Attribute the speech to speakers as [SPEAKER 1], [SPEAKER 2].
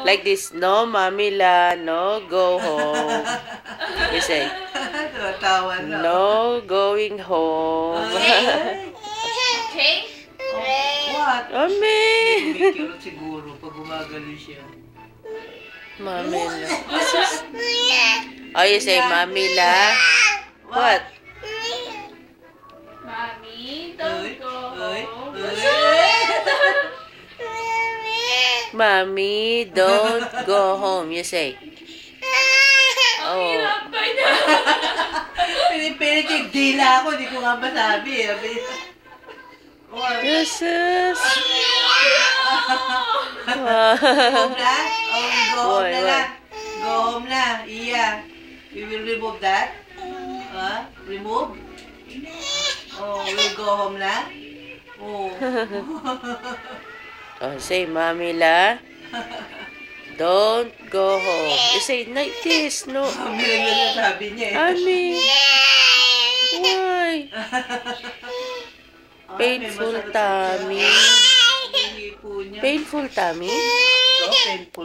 [SPEAKER 1] Like this, no, Mommy La, no, go home. You say,
[SPEAKER 2] Tumatawa na.
[SPEAKER 1] no going home.
[SPEAKER 3] Okay?
[SPEAKER 2] What?
[SPEAKER 1] Mami!
[SPEAKER 2] Kumikirot siguro pag gumagalo siya.
[SPEAKER 1] Mommy La. Oh, you say, Mommy La. What?
[SPEAKER 3] Mommy, don't go home.
[SPEAKER 1] Mommy, don't go home. You say.
[SPEAKER 3] Ang
[SPEAKER 1] Oh.
[SPEAKER 3] hirap ko na.
[SPEAKER 2] Pinipilit yung dila ako, hindi ko nga masabi.
[SPEAKER 1] Yes, yes.
[SPEAKER 2] Home na? Oh, go home
[SPEAKER 1] Why,
[SPEAKER 2] na lang. Go home na. Iya. We will remove that. Remove? Oh, we'll go home na? Oh.
[SPEAKER 1] Oh, say, Mommy La, don't go home. You say, like this, no.
[SPEAKER 2] Kami lang yung nasabi niya eh.
[SPEAKER 1] Ami, why?
[SPEAKER 2] Ah,
[SPEAKER 1] Painful
[SPEAKER 2] may masakit
[SPEAKER 1] tummy.
[SPEAKER 2] siya. Hinipo niya.
[SPEAKER 1] Painful tummy?
[SPEAKER 2] So, painful.